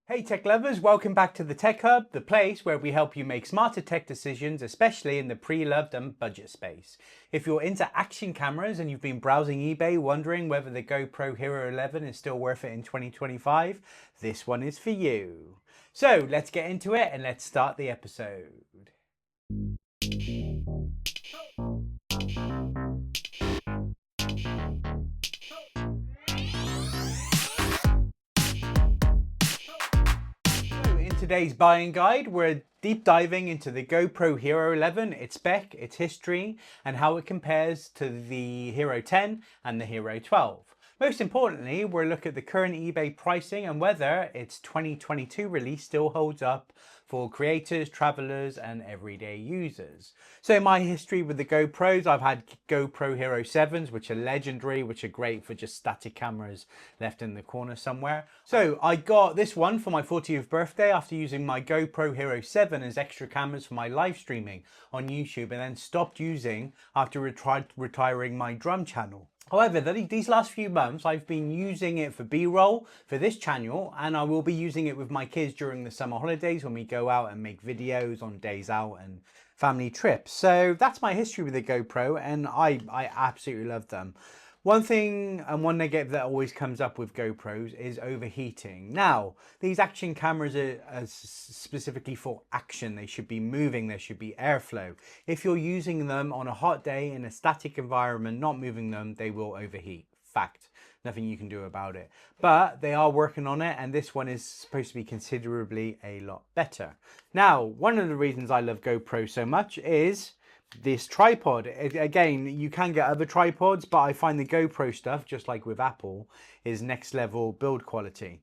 Hey tech lovers, welcome back to the Tech Hub, the place where we help you make smarter tech decisions, especially in the pre-loved and budget space. If you're into action cameras and you've been browsing eBay wondering whether the GoPro Hero 11 is still worth it in 2025, this one is for you. So let's get into it and let's start the episode. In today's buying guide, we're deep diving into the GoPro Hero 11, its spec, its history, and how it compares to the Hero 10 and the Hero 12. Most importantly, we'll look at the current eBay pricing and whether its 2022 release still holds up for creators, travelers, and everyday users. So my history with the GoPros, I've had GoPro Hero 7s, which are legendary, which are great for just static cameras left in the corner somewhere. So I got this one for my 40th birthday after using my GoPro Hero 7 as extra cameras for my live streaming on YouTube, and then stopped using after retiring my drum channel. However, these last few months, I've been using it for B-roll for this channel, and I will be using it with my kids during the summer holidays when we go out and make videos on days out and family trips. So that's my history with the GoPro, and I absolutely love them. One thing and one negative that always comes up with GoPros is overheating. Now, these action cameras are specifically for action. They should be moving, there should be airflow. If you're using them on a hot day in a static environment, not moving them, they will overheat. Fact. Nothing you can do about it. But they are working on it, and this one is supposed to be considerably a lot better. Now, one of the reasons I love GoPro so much is this tripod. Again, you can get other tripods, but I find the GoPro stuff, just like with Apple, is next level build quality.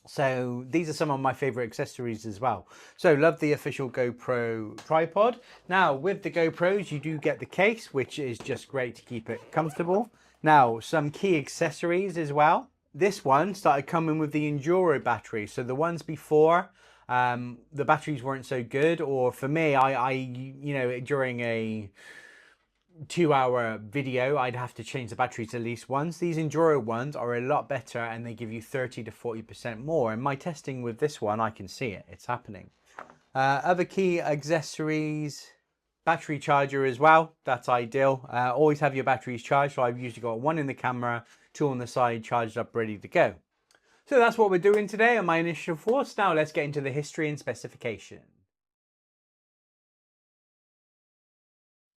So these are some of my favorite accessories as well. So love the official GoPro tripod. Now with the GoPros, you do get the case, which is just great to keep it comfortable. Now some key accessories as well. This one started coming with the Enduro battery. So the ones before, the batteries weren't so good, or for me, during a 2-hour video, I'd have to change the batteries at least once. These Enduro ones are a lot better, and they give you 30 to 40% more. In my testing with this one, I can see it, it's happening. Other key accessories, battery charger as well, that's ideal. Always have your batteries charged, so I've usually got one in the camera, two on the side, charged up, ready to go. So that's what we're doing today on my initial thoughts. Now let's get into the history and specification.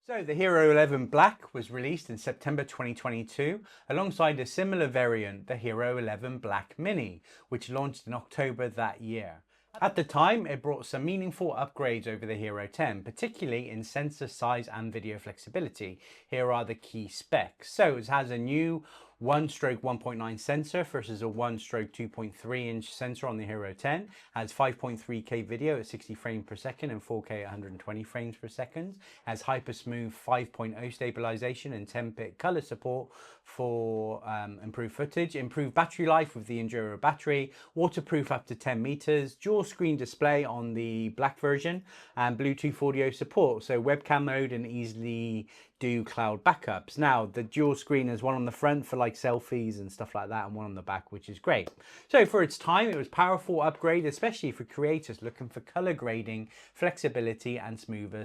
So the Hero 11 Black was released in September 2022 alongside a similar variant, the Hero 11 Black Mini, which launched in October that year. At the time, it brought some meaningful upgrades over the Hero 10, particularly in sensor size and video flexibility. Here are the key specs. So it has a new 1/1.9 sensor versus a 1/2.3-inch sensor on the Hero 10. Has 5.3K video at 60 frames per second and 4K at 120 frames per second. Has hypersmooth 5.0 stabilization and 10-bit color support for improved footage. Improved battery life with the Enduro battery. Waterproof up to 10 meters. Dual screen display on the black version, and Bluetooth audio support. So webcam mode and easily do cloud backups. Now the dual screen is one on the front for like selfies and stuff like that, and one on the back, which is great. So for its time, it was a powerful upgrade, especially for creators looking for color grading, flexibility, and smoother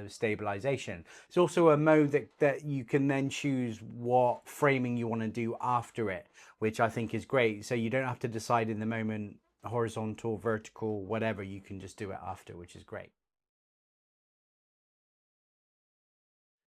stabilization. It's also a mode that you can then choose what framing you want to do after it, which I think is great. So you don't have to decide in the moment horizontal, vertical, whatever. You can just do it after, which is great.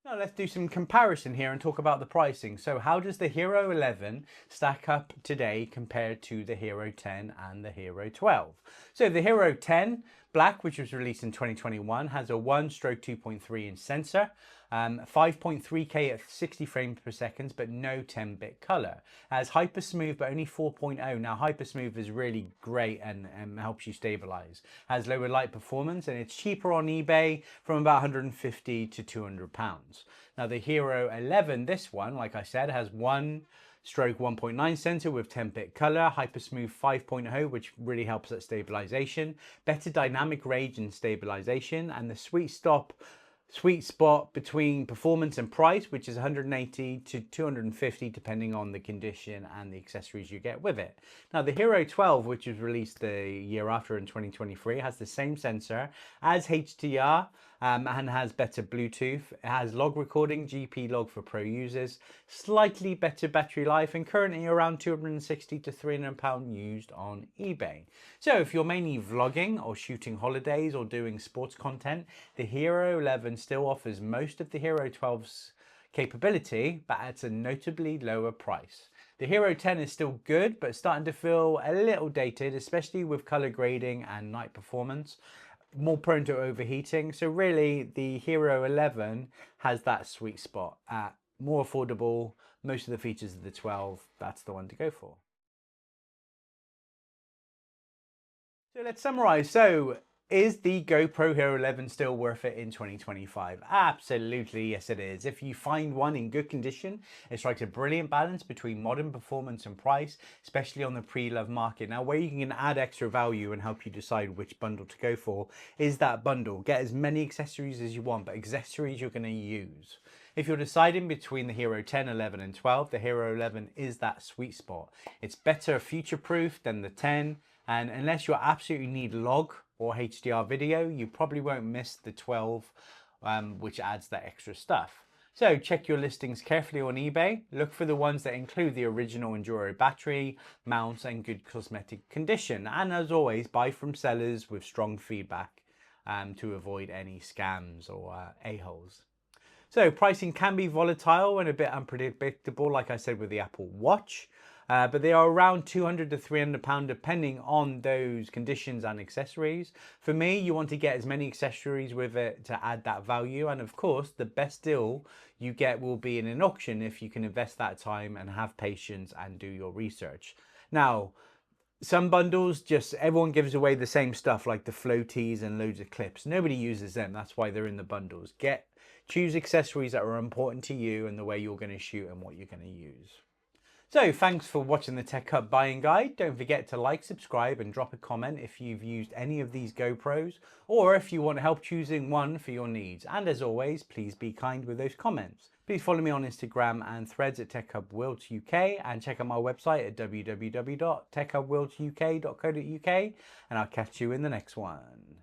Now let's do some comparison here and talk about the pricing. So how does the Hero 11 stack up today compared to the Hero 10 and the Hero 12? So the Hero 10 Black, which was released in 2021, has a 1/2.3-inch sensor, 5.3K at 60 frames per second, but no 10-bit color. Has Hypersmooth, but only 4.0. Now Hypersmooth is really great and helps you stabilize. Has lower light performance, and it's cheaper on eBay from about 150 to 200 pounds. Now the Hero 11, this one, like I said, has 1/1.9 sensor with 10-bit color, Hypersmooth 5.0, which really helps at stabilization, better dynamic range and stabilization, and the sweet sweet spot between performance and price, which is 180 to 250 depending on the condition and the accessories you get with it. Now the Hero 12, which was released the year after in 2023, has the same sensor as HDR and has better Bluetooth. It has log recording, GP log for pro users, slightly better battery life, and currently around 260 to 300 pound used on eBay. So if you're mainly vlogging or shooting holidays or doing sports content, the Hero 11 still offers most of the Hero 12's capability, but at a notably lower price. The Hero 10 is still good, but starting to feel a little dated, especially with color grading and night performance, more prone to overheating. So really the Hero 11 has that sweet spot at more affordable, most of the features of the 12, that's the one to go for. So let's summarize. So is the GoPro Hero 11 still worth it in 2025? Absolutely, yes it is. If you find one in good condition, it strikes a brilliant balance between modern performance and price, especially on the pre-loved market. Now, where you can add extra value and help you decide which bundle to go for is that bundle. Get as many accessories as you want, but accessories you're going to use. If you're deciding between the Hero 10, 11 and 12, the Hero 11 is that sweet spot. It's better future-proof than the 10, and unless you absolutely need log or HDR video, you probably won't miss the 12, which adds that extra stuff. So check your listings carefully on eBay. Look for the ones that include the original Enduro battery, mounts and good cosmetic condition. And as always, buy from sellers with strong feedback to avoid any scams or a-holes. So pricing can be volatile and a bit unpredictable, like I said with the Apple Watch. But they are around 200 to 300 pound depending on those conditions and accessories. For me, you want to get as many accessories with it to add that value. And of course, the best deal you get will be in an auction if you can invest that time and have patience and do your research. Now, some bundles, just everyone gives away the same stuff like the floaties and loads of clips. Nobody uses them. That's why they're in the bundles. Choose accessories that are important to you and the way you're going to shoot and what you're going to use. So thanks for watching the Tech Hub buying guide. Don't forget to like, subscribe and drop a comment if you've used any of these GoPros or if you want help choosing one for your needs. And as always, please be kind with those comments. Please follow me on Instagram and Threads at Tech Hub World UK and check out my website at www.techhubworlduk.co.uk and I'll catch you in the next one.